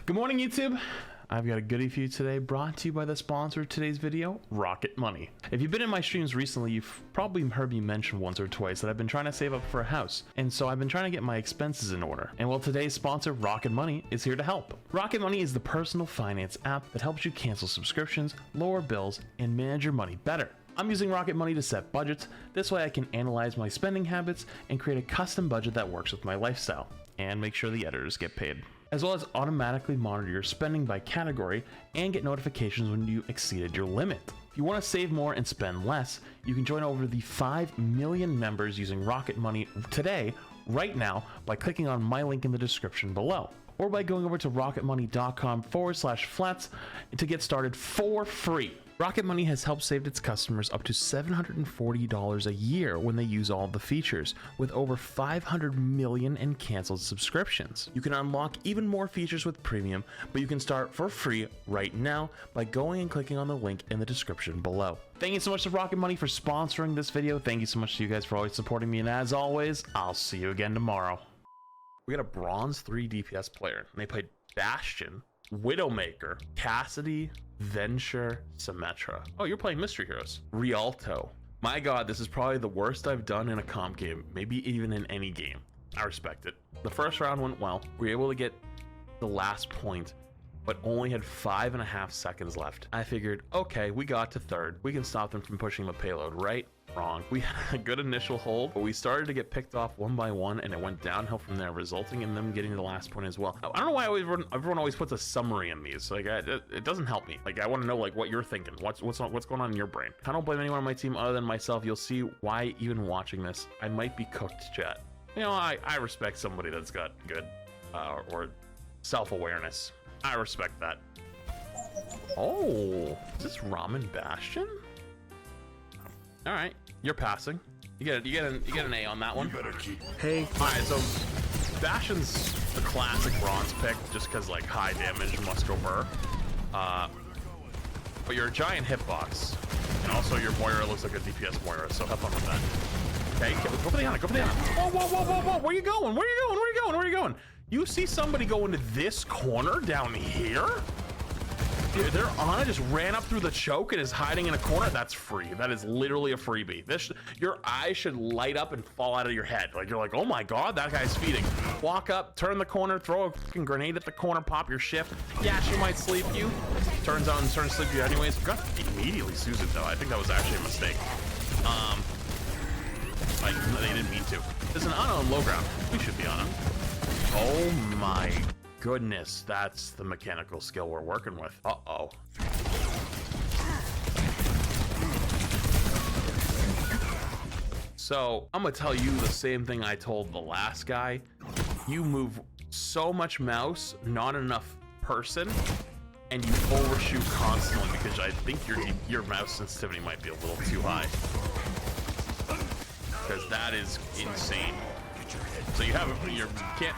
Good morning, YouTube. I've got a goodie for you today, brought to you by the sponsor of today's video, Rocket Money. If you've been in my streams recently, you've probably heard me mention once or twice that I've been trying to save up for a house, and so I've been trying to get my expenses in order. And well, today's sponsor, Rocket Money, is here to help. Rocket Money is the personal finance app that helps you cancel subscriptions, lower bills, and manage your money better. I'm using Rocket Money to set budgets. This way I can analyze my spending habits and create a custom budget that works with my lifestyle, and make sure the editors get paid, as well as automatically monitor your spending by category and get notifications when you exceeded your limit. If you want to save more and spend less, you can join over the 5 million members using Rocket Money today, right now, by clicking on my link in the description below, or by going over to rocketmoney.com/flats to get started for free. Rocket Money has helped save its customers up to $740 a year when they use all of the features, with over 500 million in canceled subscriptions. You can unlock even more features with premium, but you can start for free right now by going and clicking on the link in the description below. Thank you so much to Rocket Money for sponsoring this video. Thank you so much to you guys for always supporting me, and as always, I'll see you again tomorrow. We got a bronze 3 DPS player, and they played Bastion, Widowmaker, Cassidy, Venture, Symmetra. Oh, you're playing Mystery Heroes. Rialto. My god, this is probably the worst I've done in a comp game, maybe even in any game. I respect it. The first round went well. We were able to get the last point, but only had 5.5 seconds left. I figured, okay, we got to third. We can stop them from pushing the payload, right? Wrong. We had a good initial hold, but we started to get picked off one by one, and it went downhill from there, resulting in them getting the last point as well. I don't know why everyone always puts a summary in these. Like, it doesn't help me. Like, I want to know like what you're thinking. What's going on in your brain? I don't blame anyone on my team other than myself. You'll see why even watching this, I might be cooked, chat. You know, I respect somebody that's got good or self-awareness. I respect that. Oh, is this Ramen Bastion? All right, you're passing. You get an A on that one. Hey. All right, so Bastion's the classic bronze pick, just because like high damage must go burr. But you're a giant hitbox, and also your Moira looks like a DPS Moira, so have fun with that. Okay, go for the Ana, go for the Ana. Whoa, whoa, whoa, whoa, whoa! Where you going? Where you going? Where you going? Where you going? You see somebody go into this corner down here? Dude, their Ana just ran up through the choke and is hiding in a corner. That's free. That is literally a freebie. Your eyes should light up and fall out of your head. Like, you're like, oh my god, that guy's feeding. Walk up, turn the corner, throw a fucking grenade at the corner, pop your shift. Yeah, she might sleep you. Turns out and turns to sleep you anyways. Got immediately Susan though. I think that was actually a mistake. Like, they didn't mean to. There's an Ana on low ground. We should be on him. Oh my goodness, that's the mechanical skill we're working with. Uh-oh. So, I'm gonna tell you the same thing I told the last guy. You move so much mouse, not enough person, and you overshoot constantly because I think your mouse sensitivity might be a little too high. Because that is insane. So you can't.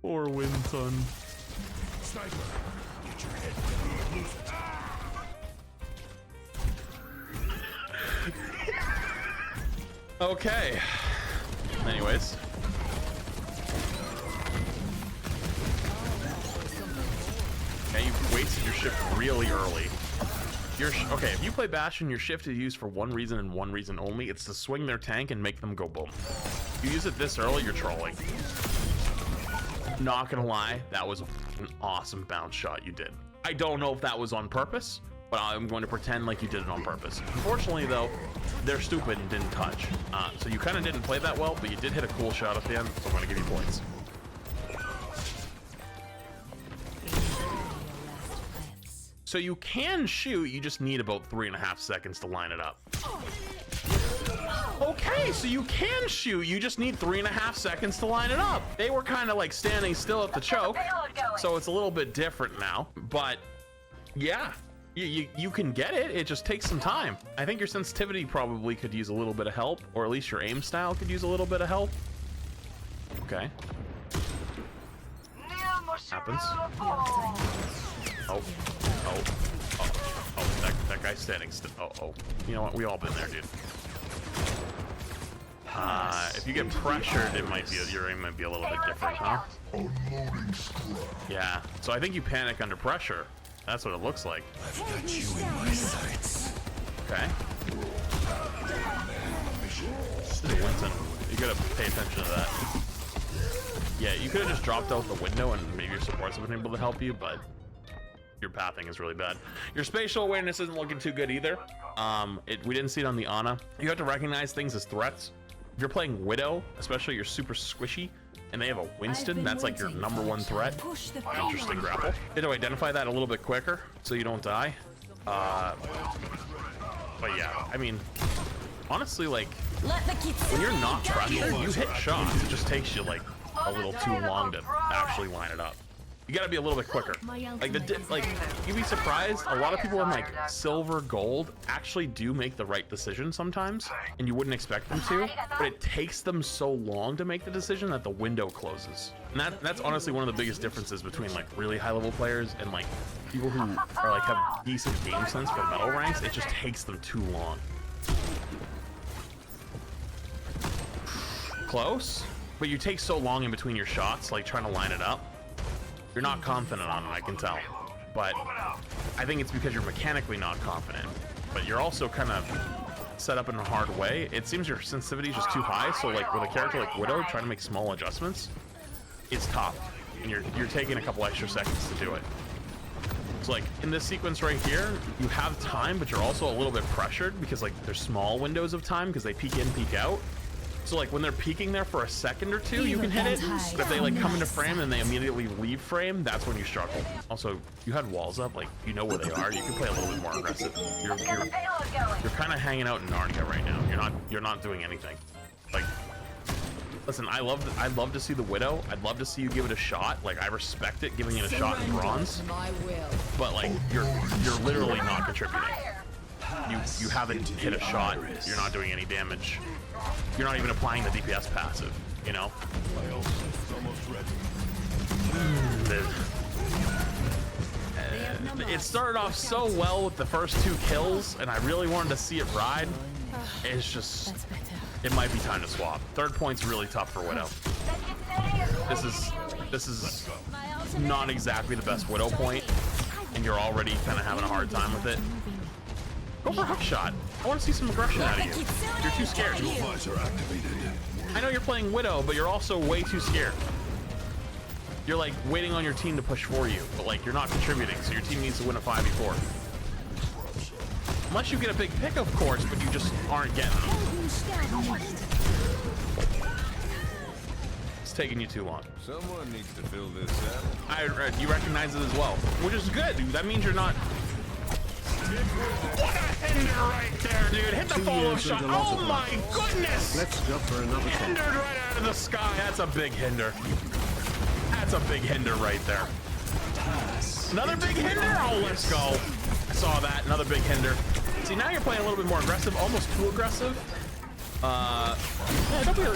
Poor Winton. Sniper, get your head down. Lose it. Okay. Anyways. Okay, you've wasted your shift really early. Okay, if you play Bastion, your shift is used for one reason and one reason only. It's to swing their tank and make them go boom. If you use it this early, you're trolling. Not gonna lie, that was an awesome bounce shot you did. I don't know if that was on purpose, but I'm going to pretend like you did it on purpose. Unfortunately though, they're stupid and didn't touch. So you kind of didn't play that well, but you did hit a cool shot at the end, so I'm gonna give you points. So you can shoot, you just need about 3.5 seconds to line it up. Okay, so you can shoot, you just need 3.5 seconds to line it up. They were kind of like standing still at the choke, so it's a little bit different now. But yeah, you can get it, it just takes some time. I think your sensitivity probably could use a little bit of help, or at least your aim style could use a little bit of help. Okay. Happens. Oh, that guy's standing still. Oh, you know what? We all been there, dude. If you get pressured, it might be your aim might be a little bit different, huh? Yeah. So I think you panic under pressure. That's what it looks like. I've got you in my sights. Okay. Winston, you gotta pay attention to that. Yeah, you could have just dropped out the window and maybe your supports have been able to help you, but your pathing is really bad. Your spatial awareness isn't looking too good either. We didn't see it on the Ana. You have to recognize things as threats. If you're playing Widow, especially you're super squishy, and they have a Winston, that's like your #1 threat. Interesting grapple. You have to identify that a little bit quicker so you don't die. But yeah, I mean, honestly, like, when you're not pressured, you hit shots. It just takes you like a little too long to actually line it up. You gotta be a little bit quicker. Like you'd be surprised. A lot of people in like silver, gold actually do make the right decision sometimes, and you wouldn't expect them to. But it takes them so long to make the decision that the window closes. And that's honestly one of the biggest differences between like really high-level players and like people who are like have decent game sense for medal ranks. It just takes them too long. Close, but you take so long in between your shots, like trying to line it up. You're not confident on it, I can tell. But I think it's because you're mechanically not confident. But you're also kind of set up in a hard way. It seems your sensitivity is just too high, so like with a character like Widow, trying to make small adjustments, it's tough. And you're taking a couple extra seconds to do it. So like in this sequence right here, you have time, but you're also a little bit pressured because like there's small windows of time because they peek in, peek out. So like when they're peeking there for a second or two, you can hit it. But if they like come into frame and they immediately leave frame, that's when you struggle. Also, you had walls up, like you know where they are. You can play a little bit more aggressive. You're kind of hanging out in Narnia right now. You're not doing anything. Like, listen, I love to see the Widow. I'd love to see you give it a shot. Like I respect it, giving it a shot in bronze. But like you're literally not contributing. You haven't hit a shot. You're not doing any damage. You're not even applying the DPS passive, you know? It started off so well with the first 2 kills, and I really wanted to see it ride. It's just, it might be time to swap. 3rd point's really tough for Widow. This is not exactly the best Widow point, and you're already kind of having a hard time with it. Go for a hook shot. I want to see some aggression out of you. You're too scared. I know you're playing Widow, but you're also way too scared. You're like waiting on your team to push for you, but like you're not contributing, so your team needs to win a 5v4. Unless you get a big pick, of course, but you just aren't getting them. It's taking you too long. Someone needs to fill this out. You recognize it as well, which is good. That means you're not. What a hinder right there, dude. Hit the follow shot. Oh my goodness. Let's go for another Hindered right out of the sky. That's a big hinder. That's a big hinder right there. Another big hinder. Oh, let's go. I saw that. Another big hinder. See, now you're playing a little bit more aggressive, almost too aggressive. Yeah, don't be. I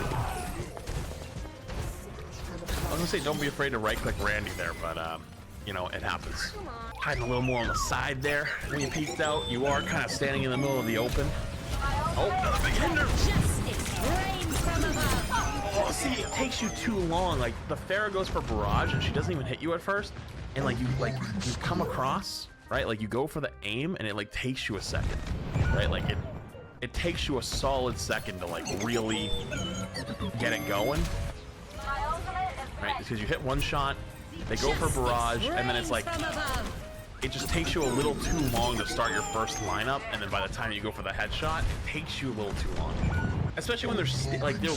was gonna say don't be afraid to right-click Randy there, but you know, it happens. Hiding a little more on the side there. When you peeked out, you are kind of standing in the middle of the open. Oh, another big hinder. Oh, see, it takes you too long. Like the Pharah goes for barrage and she doesn't even hit you at first. And like you come across, right? Like you go for the aim and it like takes you a second, right? Like it takes you a solid second to like really get it going, right? Because you hit one shot, they go for barrage, and then it's like it just takes you a little too long to start your first lineup, and then by the time you go for the headshot, it takes you a little too long. Especially when they're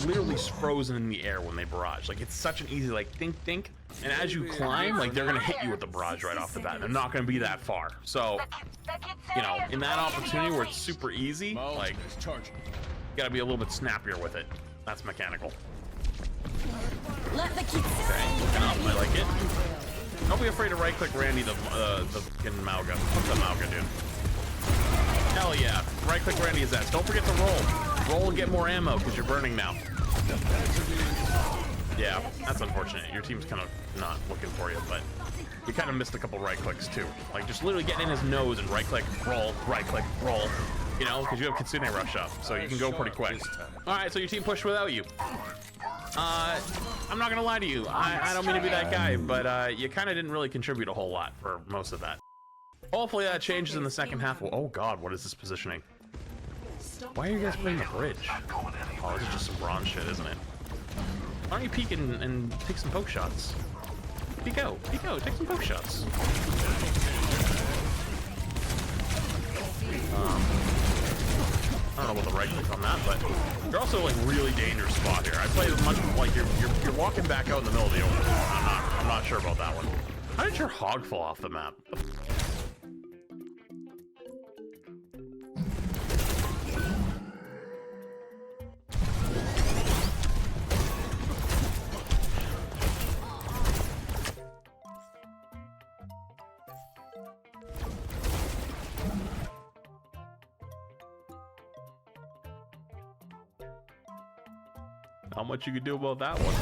literally frozen in the air when they barrage. Like it's such an easy like think, and as you climb, like they're gonna hit you with the barrage right off the bat. They're not gonna be that far. So, you know, in that opportunity where it's super easy, like you gotta be a little bit snappier with it. That's mechanical. Okay, looking up, I like it. Don't be afraid to right-click Randy the fucking Mauga. What's the Mauga, dude? Hell yeah. Right-click Randy is that. Don't forget to roll. Roll and get more ammo, because you're burning now. Yeah, that's unfortunate. Your team's kind of not looking for you, but you kind of missed a couple right-clicks, too. Like, just literally getting in his nose and right-click, roll, right-click, roll. You know, because you have Kitsune Rush up, so you can go pretty quick. Alright, so your team pushed without you. I'm not gonna lie to you. I don't mean to be that guy, but you kind of didn't really contribute a whole lot for most of that. Hopefully that changes in the second half. Oh god, what is this positioning? Why are you guys playing the bridge? Oh, this is just some bronze shit, isn't it? Why don't you peek and take some poke shots? Peek out, take some poke shots. I don't know what the right click on that, but you're also like really dangerous spot here. I play as much like you're walking back out in the middle of the open. I'm not sure about that one. How did your hog fall off the map? How much you can do about that one?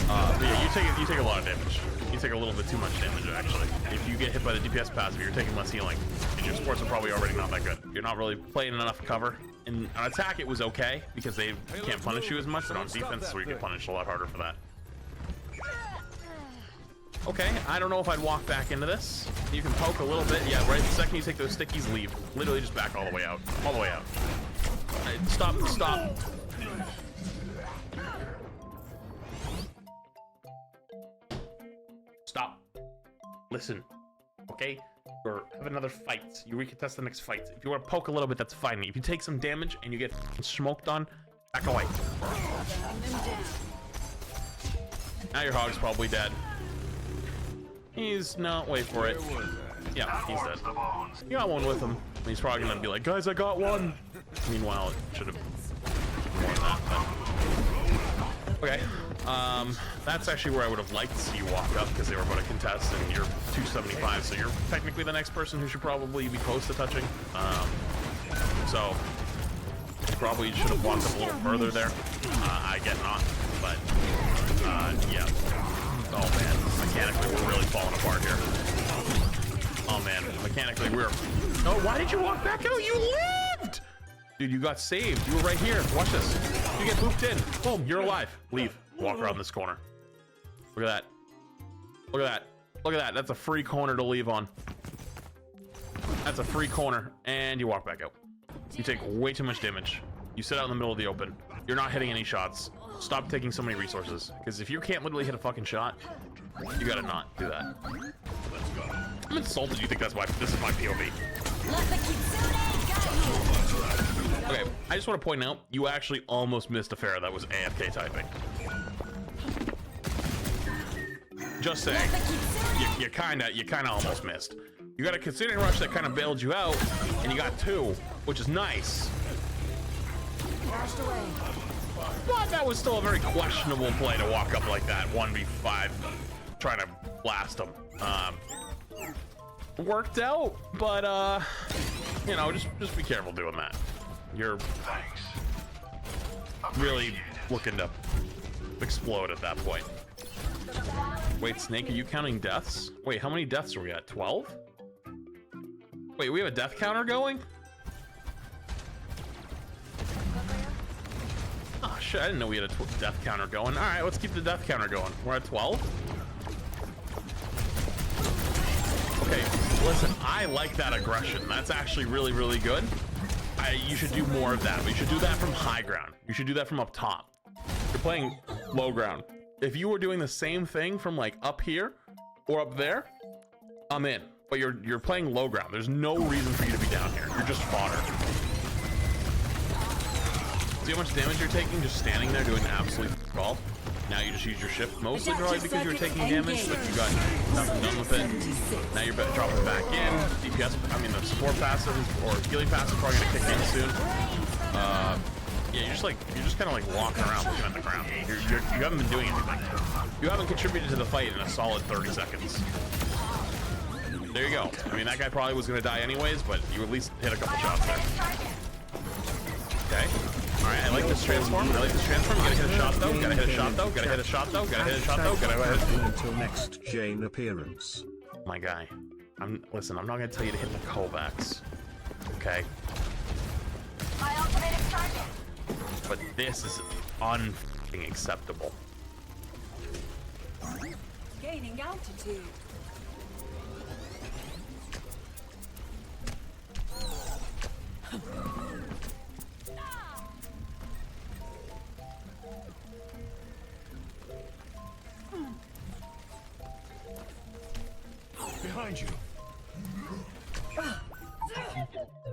But yeah, you take a lot of damage. You take a little bit too much damage actually. If you get hit by the DPS passive, you're taking less healing, and your supports are probably already not that good. You're not really playing enough cover. In on attack, it was okay because they can't punish you as much, but on defense, so you get punished a lot harder for that. Okay, I don't know if I'd walk back into this. You can poke a little bit. Yeah, right the second you take those stickies, leave. Literally just back all the way out. All the way out. Stop. Stop. Listen. Okay? Or have another fight. You recontest the next fight. If you want to poke a little bit, that's fine. If you take some damage and you get smoked on, back away. Now your hog's probably dead. He's not. Wait for it. Yeah, he's dead. You got one with him. He's probably gonna be like, guys, I got one. Meanwhile, it should have been more than that. But... okay. That's actually where I would have liked to see you walk up because they were about to contest, and you're 275, so you're technically the next person who should probably be close to touching. So you probably should have walked up a little further there. I get not, but yeah. Oh man, mechanically we're really falling apart here. Oh man, mechanically we're. Oh, why did you walk back out? You lived, dude. You got saved. You were right here. Watch this. You get booped in. Boom, you're alive. Leave. Walk around this corner. Look at that. Look at that. Look at that. That's a free corner to leave on. That's a free corner. And you walk back out. You take way too much damage. You sit out in the middle of the open. You're not hitting any shots. Stop taking so many resources. Because if you can't literally hit a fucking shot, you gotta not do that. I'm insulted you think that's why this is my POV. Okay, I just want to point out, you actually almost missed a Pharah that was AFK typing. Just saying, you kinda almost missed. You got a Kitsune Rush that kind of bailed you out, and you got two, which is nice. But that was still a very questionable play to walk up like that, 1v5, trying to blast them. Worked out, but you know, just be careful doing that. You're really looking to explode at that point. Wait, Snake, are you counting deaths? Wait, how many deaths are we at? 12? Wait, we have a death counter going? Oh shit, I didn't know we had a death counter going. All right, let's keep the death counter going. We're at 12? Okay, listen, I like that aggression. That's actually really, really good. You should do more of that, but you should do that from high ground. You should do that from up top. You're playing low ground. If you were doing the same thing from like up here or up there, I'm in. But you're playing low ground. There's no reason for you to be down here. You're just fodder. See how much damage you're taking just standing there doing absolute all? Now you just use your shift mostly probably because you were taking damage, but you got nothing done with it. Now you're dropping it back in. DPS, I mean the support passive or healing passive probably gonna kick in soon. Yeah, you're just kind of like walking around looking at the ground. You haven't been doing anything. You haven't contributed to the fight in a solid 30 seconds. There you go. I mean that guy probably was gonna die anyways, but you at least hit a couple shots there. Okay. Alright, I like this transform. I like this transform. Gotta hit a shot though. Gotta hit a shot though. Gotta hit a shot though. Gotta hit a shot though. Gotta hit. Until next Jane appearance. My guy. Listen, I'm not gonna tell you to hit the Kovacs. Okay? but this is unacceptable. Gaining altitude. Behind you.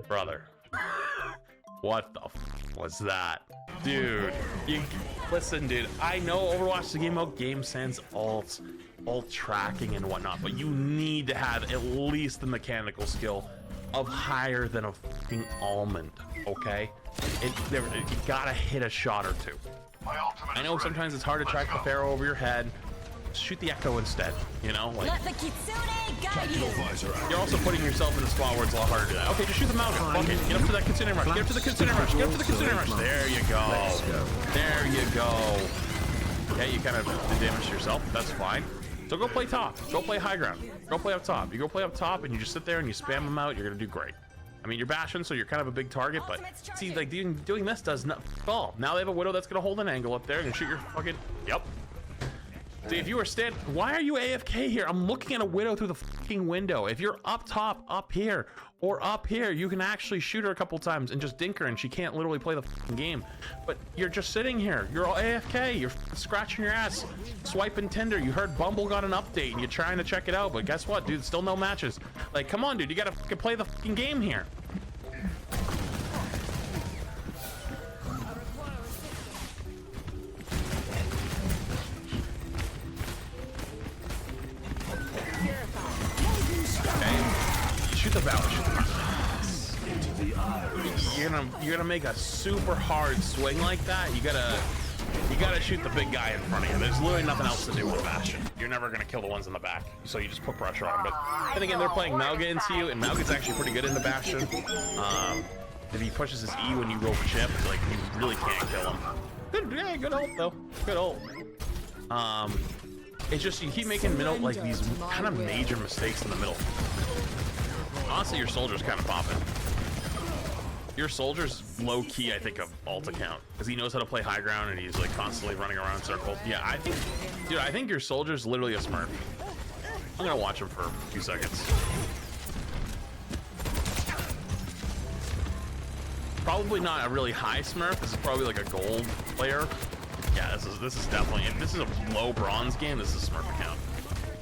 Brother. What the was that? Dude, listen, dude, I know Overwatch is a game about game sense, alt tracking and whatnot, but you need to have at least the mechanical skill of higher than a fucking almond, okay? You gotta hit a shot or two. I know sometimes it's hard to track the Pharaoh over your head. Shoot the Echo instead, you know? Like, Let the Kitsune guide you. you're also putting yourself in a spot where it's a lot harder to do that. Okay, just shoot the Malga. Fuck it. Get up to that Kitsune rush. Get up to the Kitsune rush. Get up to the Kitsune rush. There you go. There you go. Yeah, you kind of did damage to yourself. That's fine. So go play top. Go play high ground. Go play up top. You go play up top and you just sit there and you spam them out. You're going to do great. I mean, you're bashing, so you're kind of a big target, but see, like, doing this does not fall. Now they have a Widow that's going to hold an angle up there and shoot your fucking... Yep. See, if you were why are you AFK here? I'm looking at a Widow through the fucking window. If you're up top, up here, or up here, you can actually shoot her a couple times and just dink her and she can't literally play the fucking game. But you're just sitting here. You're all AFK. You're scratching your ass, swiping Tinder. You heard Bumble got an update and you're trying to check it out, but guess what, dude? Still no matches. Like, come on, dude. You gotta fucking play the fucking game here. Shoot the valve. You're gonna make a super hard swing like that. You gotta shoot the big guy in front of you. There's literally nothing else to do with Bastion. You're never gonna kill the ones in the back, so you just put pressure on them. But then again, they're playing Malga into you, and Malga's actually pretty good into Bastion. If he pushes his E when you roll chip, like, you really can't kill him. Good ult though. Good ult. It's just you keep making middle like these kind of major mistakes in the middle. Honestly, your soldier's kind of popping. Your soldier's low key, I think, of alt account because he knows how to play high ground and he's like constantly running around in circles. Yeah, I think your soldier's literally a smurf. I'm gonna watch him for a few seconds. Probably not a really high smurf. This is probably like a gold player. Yeah, this is definitely, if this is a low bronze game, this is a smurf account.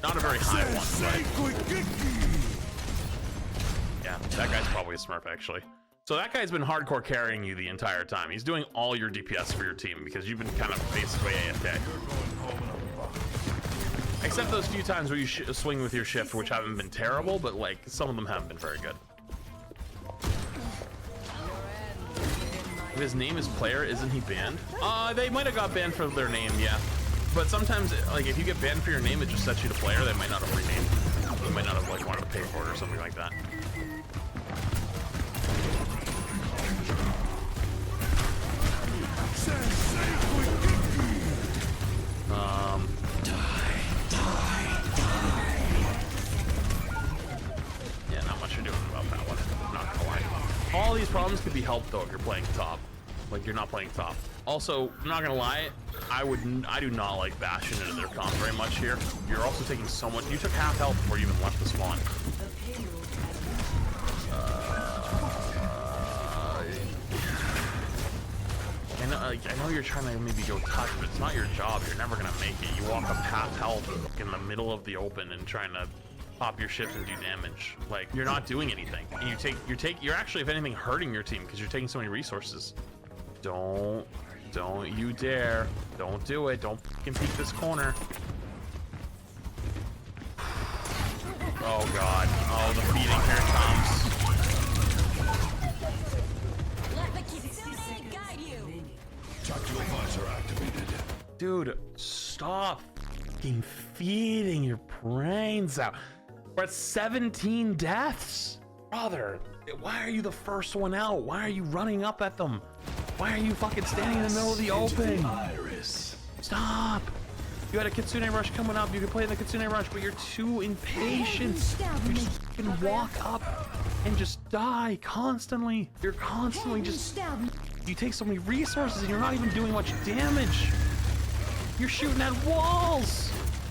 Not a very high one, but yeah, that guy's probably a smurf actually. So that guy's been hardcore carrying you the entire time. He's doing all your DPS for your team because you've been kind of basically AFK. Except those few times where you swing with your shift, which haven't been terrible, but like some of them haven't been very good. If his name is player, isn't he banned? They might have got banned for their name, yeah. But sometimes, like, if you get banned for your name, it just sets you to player. They might not have renamed. They might not have like wanted to pay for it or something like that. Yeah, not much you're doing about that one. Not gonna lie. All these problems could be helped though if you're playing top. Like, you're not playing top. Also, I'm not gonna lie, I do not like Bastion into their comp very much here. You're also taking so much. You took half health before you even left the spawn. I know you're trying to maybe go touch, but it's not your job. You're never gonna make it. You walk up half health in the middle of the open and trying to pop your shift and do damage. Like, you're not doing anything. And you're actually, if anything, hurting your team because you're taking so many resources. Don't you dare. Don't do it. Don't fucking peek this corner. Oh god. Oh, the feeding, here it comes. Let the Kitsune guide you. Tactical visor activated. Dude, stop fucking feeding your brains out. We're at 17 deaths. Brother, why are you the first one out? Why are you running up at them? Why are you fucking standing in the middle of the open? Stop. You had a Kitsune rush coming up. You could play the Kitsune rush, but you're too impatient. You just fucking walk up and just die constantly. You're constantly just You take so many resources and you're not even doing much damage. You're shooting at walls.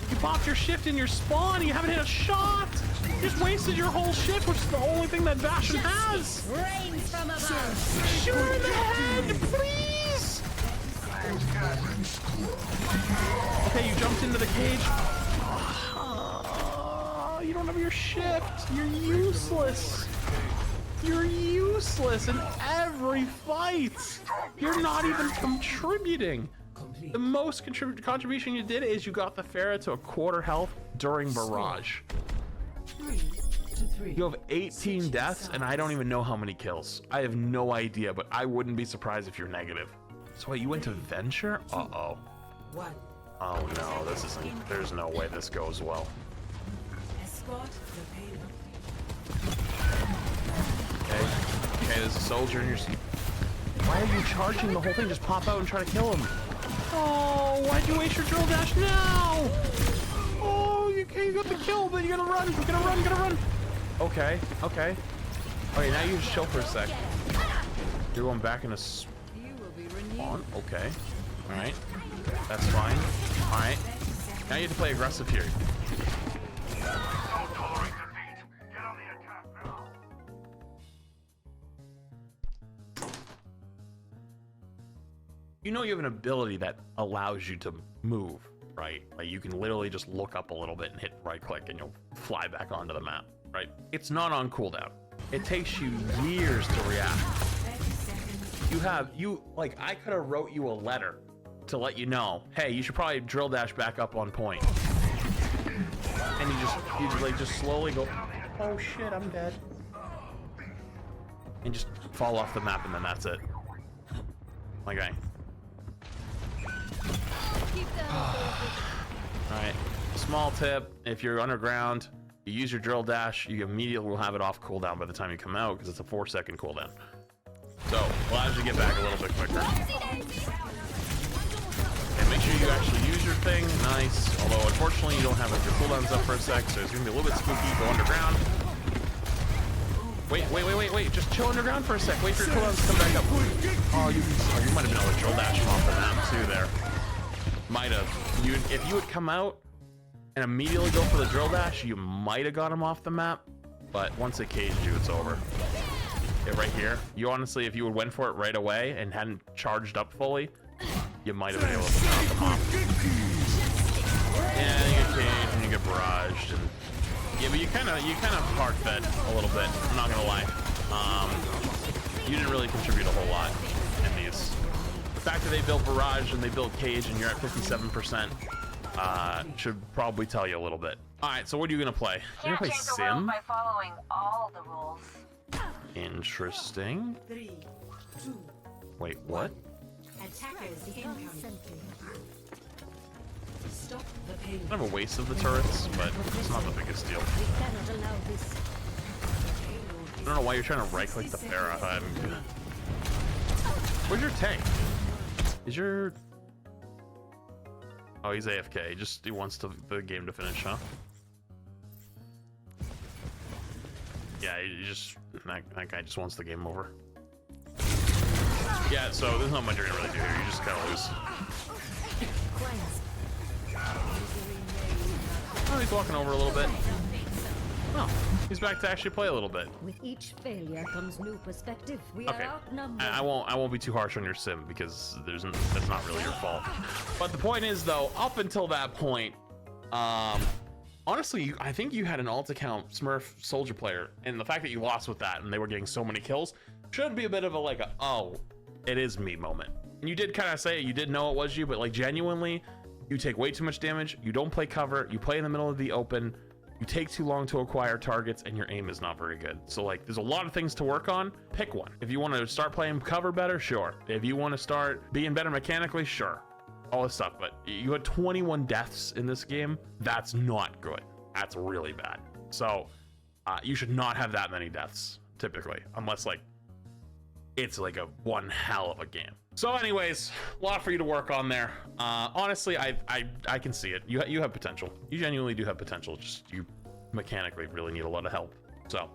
You popped your shift in your spawn and you haven't hit a shot. You just wasted your whole shift, which is the only thing that Bastion has. Rains from above. Shoot her in the head, please. Okay, you jumped into the cage. You don't have your shift. You're useless. You're useless in every fight. You're not even contributing. The most contribution you did is you got the Pharah to a quarter health during Barrage. You have 18 deaths, and I don't even know how many kills. I have no idea, but I wouldn't be surprised if you're negative. So wait, you went to Venture? Uh-oh. Oh no, this isn't, there's no way this goes well. Okay, there's a soldier in your seat. Why are you charging the whole thing? Just pop out and try to kill him. Oh, why'd you waste your drill dash now? Oh, you got the kill, but you gotta run, you gotta run. Okay. Okay, now you just chill for a sec. You're going back in a spawn. Okay. Alright. That's fine. Alright. Now you have to play aggressive here. You know you have an ability that allows you to move, right? Like you can literally just look up a little bit and hit right click and you'll fly back onto the map, right? It's not on cooldown. It takes you years to react. Like I could have wrote you a letter to let you know, hey, you should probably drill dash back up on point. And you just slowly go, oh shit, I'm dead. And just fall off the map and then that's it. Okay. Alright, small tip, if you're underground, you use your drill dash, you immediately will have it off cooldown by the time you come out because it's a 4-second cooldown. So, allows you to get back a little bit quicker. And make sure you actually use your thing, nice. Although unfortunately you don't have your cooldowns up for a sec, so it's gonna be a little bit spooky, go underground. Wait, just chill underground for a sec, wait for your cooldowns to come back up. Oh, you might have been able to drill dash him off the map too there. Might have. If you would come out and immediately go for the drill dash, you might have got him off the map. But once it caged you, it's over. Yeah, right here. You honestly, if you would went for it right away and hadn't charged up fully, you might have been able to knock him off. Yeah, you get caged and you get barraged, and yeah, but you kind of hard fed a little bit. I'm not gonna lie. You didn't really contribute a whole lot in these. The fact that they built barrage and they built cage and you're at 57% should probably tell you a little bit. All right, so what are you gonna play? You're gonna play Sim? By following all the rules. Interesting. 3, 2, Wait, what? attackers incoming. Stop the pain. Kind of a waste of the turrets, but it's not the biggest deal. We cannot allow this. I don't know why you're trying to right-click the Pharah. Where's your tank? Is your... Oh, he's AFK. He wants the game to finish, huh? Yeah, that guy just wants the game over. Yeah, so there's not much you're gonna really do here. You just kind of lose. Oh, he's walking over a little bit. Oh, he's back to actually play a little bit. With each failure comes new perspective. We Okay. are outnumbered. I won't be too harsh on your sim because that's not really your fault. But the point is though, up until that point, honestly, I think you had an alt account Smurf soldier player, and the fact that you lost with that and they were getting so many kills should be a bit of a oh, it is me moment. And you did kind of say it, you did know it was you, but like genuinely, you take way too much damage, you don't play cover, you play in the middle of the open, you take too long to acquire targets, and your aim is not very good. So like, there's a lot of things to work on. Pick one. If you want to start playing cover better, sure. If you want to start being better mechanically, sure. All this stuff, but you had 21 deaths in this game. That's not good. That's really bad. So you should not have that many deaths, typically, unless like, it's like a one hell of a game. So anyways, a lot for you to work on there. Honestly, I can see it. You have potential. You genuinely do have potential. Just you mechanically really need a lot of help. So